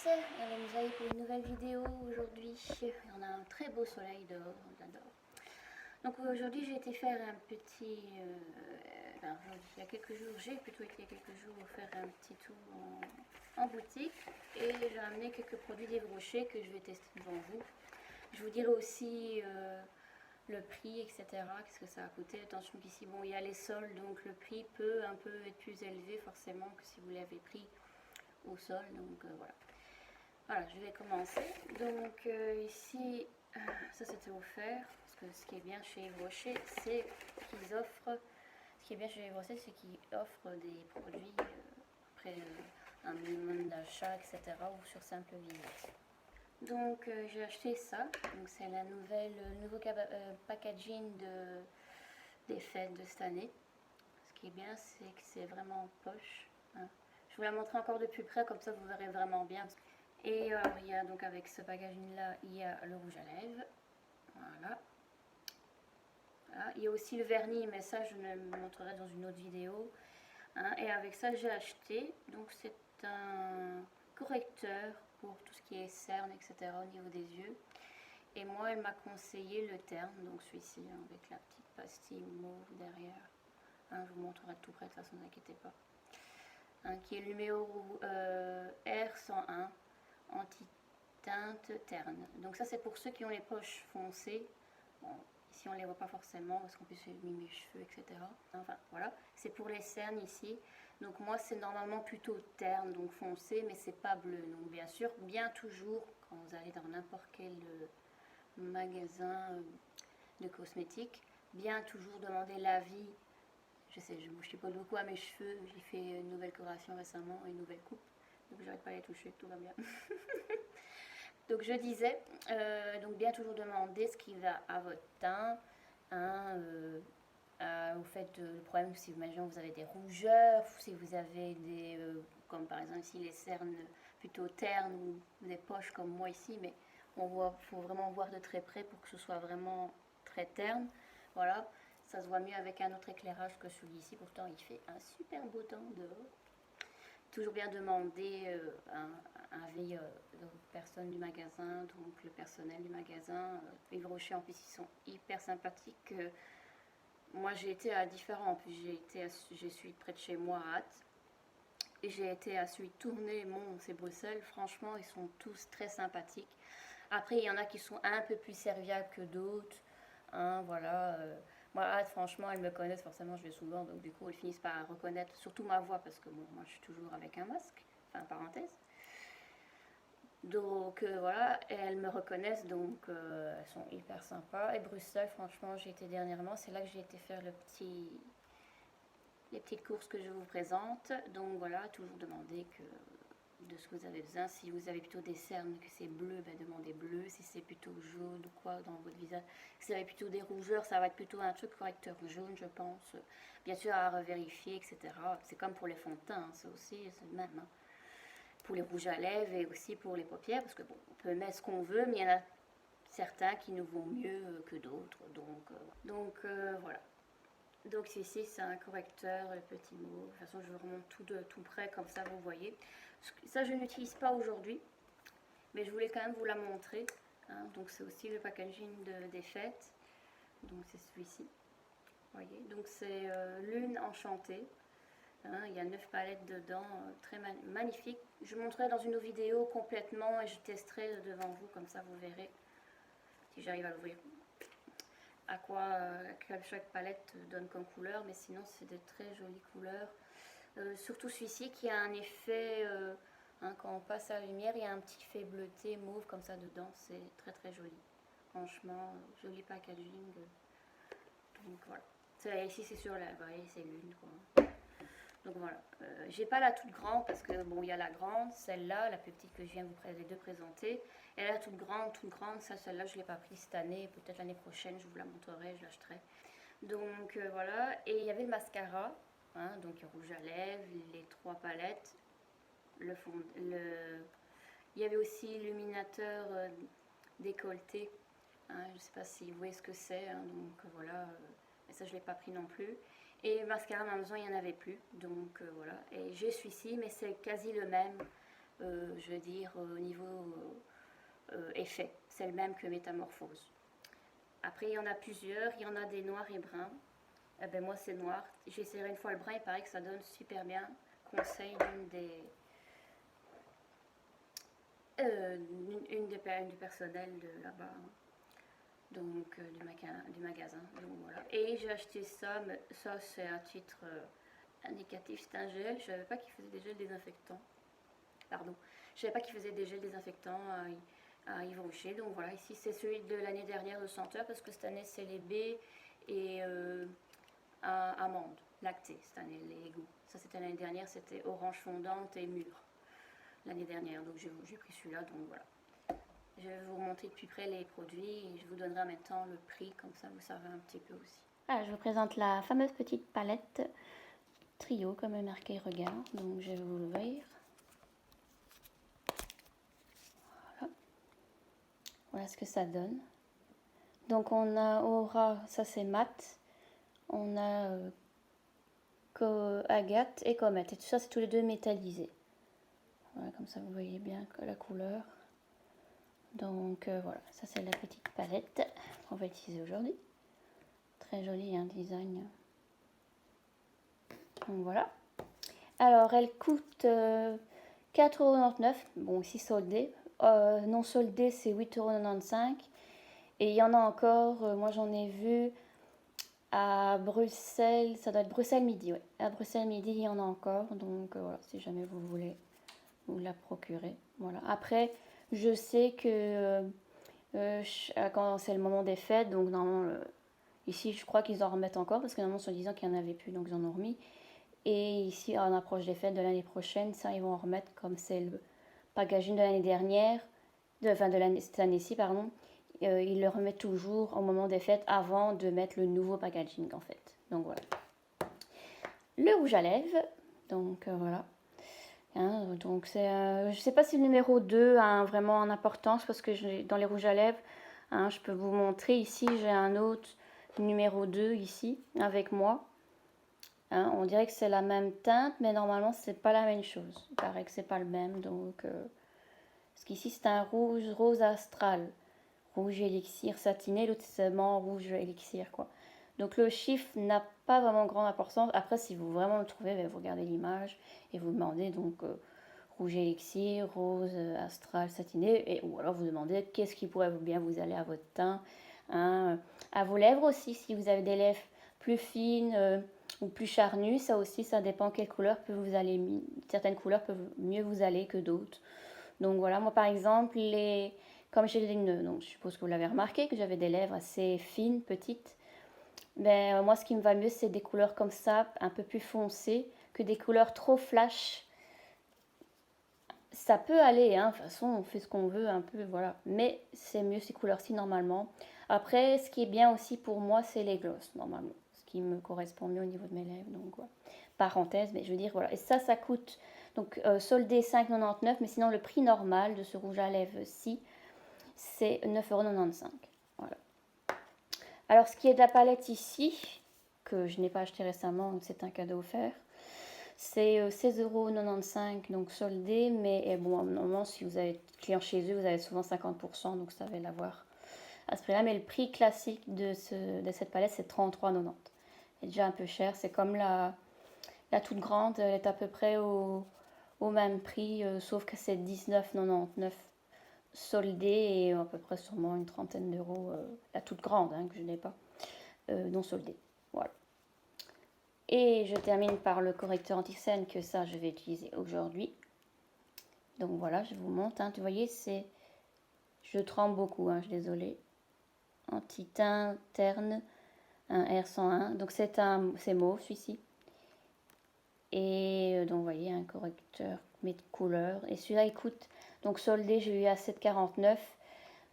tous, allez nous aller pour une nouvelle vidéo aujourd'hui. On a un très beau soleil dehors, on l'adore. Donc aujourd'hui j'ai été faire un petit, il y a quelques jours, j'ai plutôt été il y a quelques jours faire un petit tour en boutique et j'ai amené quelques produits d'Yves Rocher que je vais tester devant vous. Je vous dirai aussi le prix, etc. Qu'est-ce que ça a coûté. Attention qu'ici, bon, il y a les soldes, donc le prix peut un peu être plus élevé forcément que si vous l'avez pris au sol. Donc voilà. Voilà, je vais commencer. Donc ici, ça c'était offert. Parce que ce qui est bien chez Yves Rocher, c'est qu'ils offrent. Ce qui est bien chez Yves Rocher, c'est qu'ils offrent des produits après un minimum d'achat, etc. ou sur simple visite. Donc j'ai acheté ça. Donc c'est la nouvelle, le nouveau packaging des fêtes de cette année. Ce qui est bien, c'est que c'est vraiment poche. Hein. Je vous la montrer encore de plus près, comme ça vous verrez vraiment bien. Et il y a donc avec ce packaging là, il y a le rouge à lèvres. Voilà. Voilà. Il y a aussi le vernis, mais ça je ne le montrerai dans une autre vidéo. Hein. Et avec ça j'ai acheté, donc c'est un correcteur pour tout ce qui est cerne, etc. au niveau des yeux. Et moi elle m'a conseillé le terne, donc celui-ci hein, avec la petite pastille mauve derrière. Hein, je vous montrerai de tout près, de toute façon, n'inquiétez pas. Hein, qui est le numéro R101 anti-teinte terne. Donc ça c'est pour ceux qui ont les poches foncées. Bon, ici on les voit pas forcément parce qu'on peut se mis mes cheveux, etc. Enfin voilà, c'est pour les cernes ici. Donc moi c'est normalement plutôt terne, donc foncé, mais c'est pas bleu. Donc bien sûr, bien toujours quand vous allez dans n'importe quel magasin de cosmétiques, bien toujours demander l'avis. Je sais, je bouge pas beaucoup à mes cheveux. J'ai fait une nouvelle coloration récemment, une nouvelle coupe. Donc j'arrête pas à les toucher, tout va bien. Donc je disais, donc bien toujours demander ce qui va à votre teint. Hein, au fait, le problème, si imaginons vous avez des rougeurs, si vous avez des, comme par exemple ici les cernes plutôt ternes ou des poches comme moi ici, mais faut vraiment voir de très près pour que ce soit vraiment très terne. Voilà. Ça se voit mieux avec un autre éclairage que celui-ci. Pourtant, il fait un super beau temps dehors. Toujours bien demander un avis aux personnes du magasin, donc le personnel du magasin. Yves Rocher, en plus, ils sont hyper sympathiques. Moi, j'ai été à différents. En plus, j'ai suivi près de chez moi à Hâte. Et j'ai été à celui de Tournai, Mons et Bruxelles. Franchement, ils sont tous très sympathiques. Après, il y en a qui sont un peu plus serviables que d'autres. Hein, voilà. Moi, franchement, elles me connaissent, forcément, je vais souvent, donc du coup, elles finissent par reconnaître surtout ma voix, parce que bon, moi, je suis toujours avec un masque, enfin, parenthèse. Donc voilà, et elles me reconnaissent, donc elles sont hyper sympas. Et Bruxelles, franchement, j'ai été dernièrement, c'est là que j'ai été faire les petites courses que je vous présente. Donc voilà, toujours demander de ce que vous avez besoin. Si vous avez plutôt des cernes, que c'est bleu, ben demandez bleu. Si c'est plutôt jaune ou quoi dans votre visage, si vous avez plutôt des rougeurs, ça va être plutôt un truc correcteur jaune, je pense. Bien sûr, à revérifier, etc. C'est comme pour les fonds de teint, hein, ça aussi, c'est le même. Hein. Pour les rouges à lèvres et aussi pour les paupières, parce que bon, on peut mettre ce qu'on veut, mais il y en a certains qui nous vont mieux que d'autres. Donc voilà. Donc ici c'est un correcteur, le petit mot. De toute façon je remonte tout de tout près comme ça vous voyez. Ça je n'utilise pas aujourd'hui, mais je voulais quand même vous la montrer. Hein. Donc c'est aussi le packaging des fêtes. Donc c'est celui-ci. Voyez. Donc c'est Lune enchantée. Hein, il y a 9 palettes dedans, très magnifique. Je montrerai dans une autre vidéo complètement et je testerai devant vous, comme ça vous verrez si j'arrive à l'ouvrir. À quoi chaque palette donne comme couleur, mais sinon c'est de très jolies couleurs. Surtout celui-ci qui a un effet, hein, quand on passe à la lumière, il y a un petit effet bleuté, mauve comme ça dedans, c'est très très joli. Franchement, joli packaging. Donc voilà. Ici c'est sur la, vous voyez, c'est Lune quoi. Donc voilà, j'ai pas la toute grande parce que bon, il y a la grande, celle-là, la plus petite que je viens de présenter. Et la toute grande, ça, celle-là, je l'ai pas prise cette année, peut-être l'année prochaine, je vous la montrerai, je l'achèterai. Donc voilà, et il y avait le mascara, hein, donc rouge à lèvres, les 3 palettes, le fond, il y avait aussi l'illuminateur décolleté. Hein, je sais pas si vous voyez ce que c'est, hein, donc voilà, mais ça je l'ai pas pris non plus. Et mascara Amazon, il n'y en avait plus, donc voilà. Et j'ai celui-ci, mais c'est quasi le même. je veux dire, au niveau effet. C'est le même que Métamorphose. Après, il y en a plusieurs. Il y en a des noirs et bruns. Eh ben, moi, c'est noir. J'ai essayé une fois le brun. Il paraît que ça donne super bien. Conseil une des du personnel de là-bas. Donc, du magasin. Donc, voilà. Et j'ai acheté ça. Mais ça, c'est un titre indicatif. C'est un gel. Je savais pas qu'il faisait des gels désinfectants. Pardon. Je savais pas qu'il faisait des gels désinfectants à Yves Rocher. Donc voilà, ici c'est celui de l'année dernière de senteur parce que cette année c'est les baies et amandes, lactées cette année, les goûts. Ça c'était l'année dernière, c'était orange fondante et mûre l'année dernière. Donc j'ai pris celui-là, donc voilà. Je vais vous montrer de plus près les produits et je vous donnerai en même temps le prix, comme ça vous savez un petit peu aussi. Ah, je vous présente la fameuse petite palette trio comme marqué regard. Donc je vais vous l'ouvrir. Voilà ce que ça donne. Donc on aura, ça c'est mat, on a agate et comète. Et tout ça c'est tous les deux métallisés. Voilà, comme ça vous voyez bien la couleur. Donc voilà, ça c'est la petite palette qu'on va utiliser aujourd'hui. Très joli un design. Donc voilà. Alors elle coûte 4,99 €. Bon ici soldé. Non soldé c'est 8,95 €. Et il y en a encore, moi j'en ai vu à Bruxelles, ça doit être Bruxelles Midi, ouais. À Bruxelles Midi, il y en a encore, donc voilà, si jamais vous voulez vous la procurer. Voilà. Après, je sais que quand c'est le moment des fêtes, donc normalement, ici je crois qu'ils en remettent encore, parce que normalement, se disant qu'il n'y en avait plus, donc ils en ont remis. Et ici, on approche des fêtes de l'année prochaine, ça ils vont en remettre comme c'est le packaging de l'année dernière, de cette année-ci, pardon. Ils le remettent toujours au moment des fêtes avant de mettre le nouveau packaging en fait. Donc voilà. Le rouge à lèvres. Donc voilà. Hein, donc c'est, je sais pas si le numéro 2 a vraiment en importance parce que dans les rouges à lèvres, hein, je peux vous montrer ici, j'ai un autre numéro 2 ici avec moi. Hein, on dirait que c'est la même teinte, mais normalement c'est pas la même chose. Il paraît que c'est pas le même. Donc, parce qu'ici c'est un rouge rose astral. Rouge élixir satiné, l'autre c'est seulement rouge élixir quoi. Donc le chiffre n'a pas vraiment grande importance. Après si vous vraiment le trouvez, vous regardez l'image et vous demandez donc rouge élixir, rose astral satiné, et, ou alors vous demandez qu'est-ce qui pourrait bien vous aller à votre teint, hein, à vos lèvres aussi, si vous avez des lèvres plus fines ou plus charnues, ça aussi ça dépend quelle couleur peut vous aller, certaines couleurs peuvent mieux vous aller que d'autres. Donc voilà, moi par exemple, comme j'ai donc je suppose que vous l'avez remarqué, que j'avais des lèvres assez fines, petites. Ben, moi, ce qui me va mieux, c'est des couleurs comme ça, un peu plus foncées, que des couleurs trop flash. Ça peut aller, hein, de toute façon, on fait ce qu'on veut un peu, voilà. Mais c'est mieux ces couleurs-ci normalement. Après, ce qui est bien aussi pour moi, c'est les gloss, normalement. Ce qui me correspond mieux au niveau de mes lèvres, donc voilà. Parenthèse, mais je veux dire, voilà. Et ça coûte, donc soldé 5,99 €, mais sinon le prix normal de ce rouge à lèvres-ci, c'est 9,95 €. Voilà. Alors, ce qui est de la palette ici, que je n'ai pas acheté récemment, donc c'est un cadeau offert, c'est 16,95 €, donc soldé, mais bon, normalement, si vous avez client chez eux, vous avez souvent 50%, donc ça va l'avoir à ce prix-là. Mais le prix classique de cette palette, c'est 33,90 €. C'est déjà un peu cher, c'est comme la toute grande, elle est à peu près au même prix, sauf que c'est 19,99 € soldé et à peu près sûrement une trentaine d'euros, la toute grande, hein, que je n'ai pas, non soldée. Voilà. Et je termine par le correcteur anti-scène que ça je vais utiliser aujourd'hui. Donc voilà, je vous montre, hein, vous voyez, je tremble beaucoup, hein, je suis désolée. Anti-teint terne, un R101, donc c'est mauve celui-ci. Et donc vous voyez, un correcteur mais de couleur. Et celui-là il coûte, donc soldé, j'ai eu à 7,49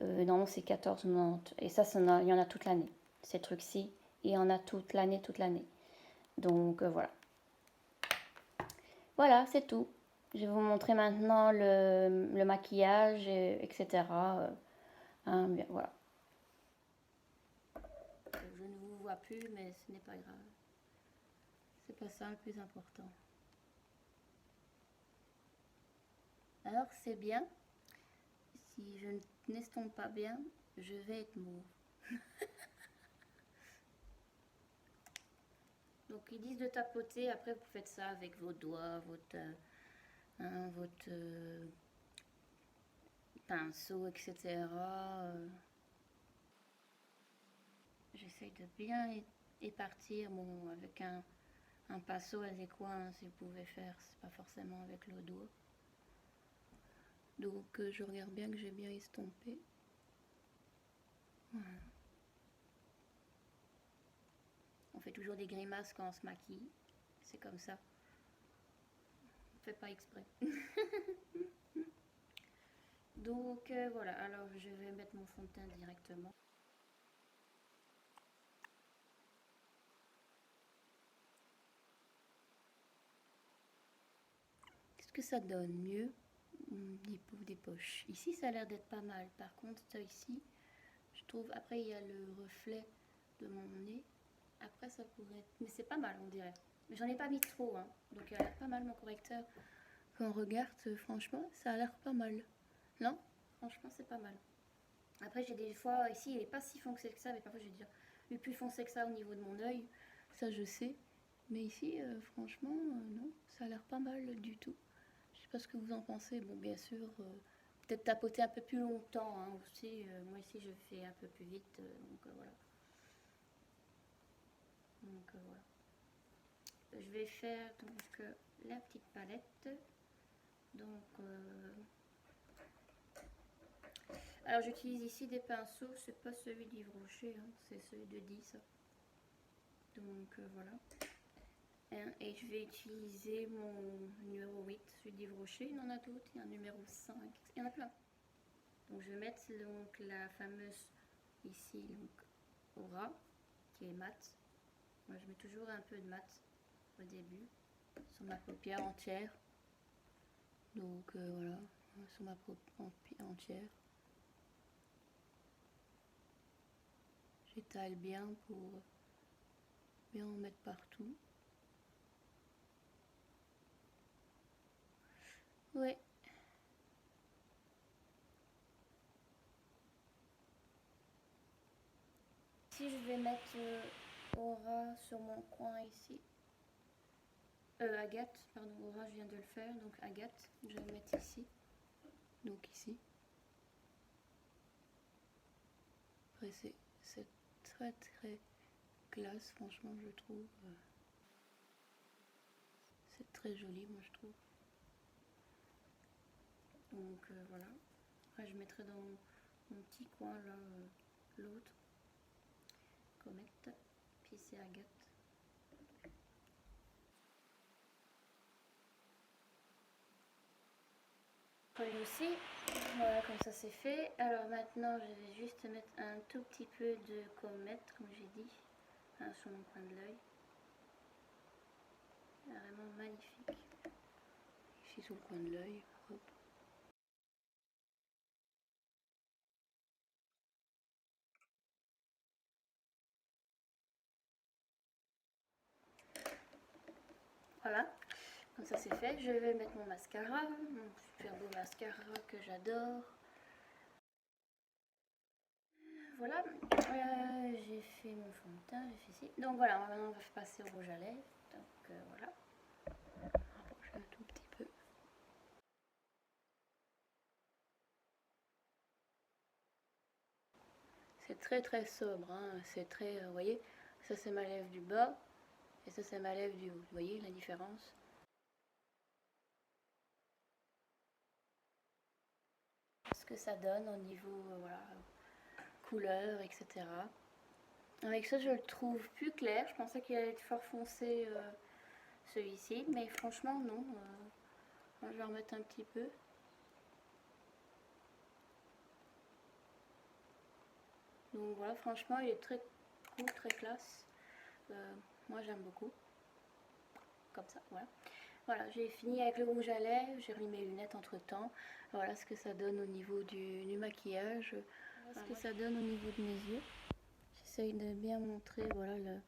€. Normalement c'est 14,90 €. Et ça, il y en a toute l'année. Ces trucs-ci, il y en a toute l'année, toute l'année. Donc voilà. Voilà, c'est tout. Je vais vous montrer maintenant le maquillage, etc. Hein, bien, voilà. Je ne vous vois plus, mais ce n'est pas grave. C'est pas ça le plus important. Alors c'est bien, si je n'estompe pas bien, je vais être mauve. Donc ils disent de tapoter, après vous faites ça avec vos doigts, votre pinceau, etc. J'essaye de bien épartir, bon, avec un pinceau adéquat, si vous pouvez faire, c'est pas forcément avec le doigt. Donc je regarde bien que j'ai bien estompé. Voilà. On fait toujours des grimaces quand on se maquille, c'est comme ça. On fait pas exprès. Donc voilà, alors je vais mettre mon fond de teint directement. Qu'est-ce que ça donne mieux? Des poches. Ici ça a l'air d'être pas mal. Par contre ça ici, je trouve, après il y a le reflet de mon nez. Après ça pourrait être... Mais c'est pas mal on dirait. Mais j'en ai pas mis trop, hein. Donc il a l'air pas mal mon correcteur. Quand on regarde, franchement, ça a l'air pas mal. Non? Franchement c'est pas mal. Après j'ai des fois, ici il est pas si foncé que ça, mais parfois je vais dire, il est plus foncé que ça au niveau de mon œil. Ça je sais. Mais ici, franchement, non, ça a l'air pas mal du tout. Je sais pas ce que vous en pensez. Bon, bien sûr, peut-être tapoter un peu plus longtemps, hein, aussi. Moi ici, je fais un peu plus vite, donc voilà. Donc voilà. Je vais faire donc la petite palette. Donc, alors j'utilise ici des pinceaux. C'est pas celui d'Yves Rocher, hein, c'est celui de 10. Donc voilà. Et je vais utiliser mon numéro 8, celui d'Yves Rocher. Il y en a d'autres, il y a un numéro 5, il y en a plein. Donc je vais mettre donc la fameuse ici donc Aura qui est mat. Moi je mets toujours un peu de mat au début sur ma paupière entière. Donc voilà, sur ma paupière entière. J'étale bien pour bien en mettre partout. Ouais. Ici je vais mettre Aura sur mon coin ici. Agathe, pardon, Aura je viens de le faire, donc Agathe, je vais le mettre ici. Donc ici. Après c'est très très classe, franchement je trouve. C'est très joli moi je trouve. Donc voilà. Après je mettrai dans mon petit coin là l'autre. Comète. Puis c'est Agathe. Lui aussi. Voilà, comme ça c'est fait. Alors maintenant je vais juste mettre un tout petit peu de comète, comme j'ai dit, hein, sur mon coin de l'œil. Vraiment magnifique. Ici sur le coin de l'œil. Hop. Voilà, comme ça c'est fait. Je vais mettre mon mascara, mon super beau mascara que j'adore. Voilà, j'ai fait mon fond de teint, j'ai fait ici. Donc voilà, maintenant on va passer au rouge à lèvres. Donc voilà. Rapprocher un tout petit peu. C'est très très sobre, hein. C'est très, vous voyez, ça c'est ma lèvre du bas et ça c'est ma lèvre du haut. Vous voyez la différence? Ce que ça donne au niveau, voilà, couleur, etc. Avec ça, je le trouve plus clair. Je pensais qu'il allait être fort foncé celui-ci, mais franchement non. Moi, je vais en remettre un petit peu. Donc voilà, franchement, il est très cool, très classe. Moi, j'aime beaucoup. Comme ça, voilà. Voilà, j'ai fini avec le rouge à lèvres. J'ai remis mes lunettes entre temps. Voilà ce que ça donne au niveau du maquillage. Voilà ce que ça donne au niveau de mes yeux. J'essaye de bien montrer, voilà,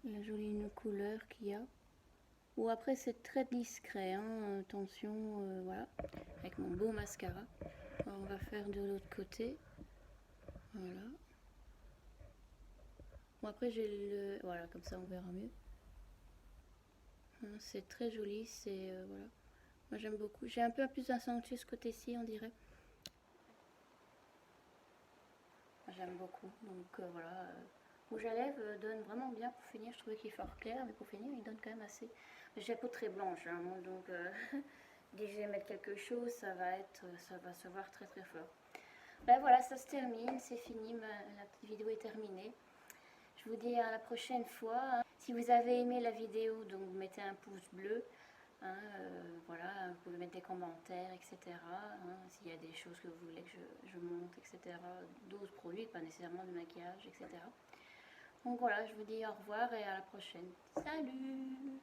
la jolie couleur qu'il y a. Ou après c'est très discret, hein, attention, voilà, avec mon beau mascara. Alors, on va faire de l'autre côté, voilà. Bon après j'ai le, voilà, comme ça on verra mieux. Hein, c'est très joli, c'est, voilà. Moi j'aime beaucoup. J'ai un peu plus accentué ce côté-ci, on dirait. J'aime beaucoup, donc voilà. Rouge à lèvres donne vraiment bien pour finir. Je trouvais qu'il est fort clair, mais pour finir, il donne quand même assez. J'ai la peau très blanche, hein, donc dès que je vais mettre quelque chose, ça va se voir très très fort. Ben voilà, ça se termine, c'est fini, la petite vidéo est terminée. Je vous dis à la prochaine fois, hein. Si vous avez aimé la vidéo, donc mettez un pouce bleu. Hein, voilà, vous pouvez mettre des commentaires, etc. Hein, s'il y a des choses que vous voulez que je monte, etc. D'autres produits, pas nécessairement de maquillage, etc. Donc voilà, je vous dis au revoir et à la prochaine. Salut!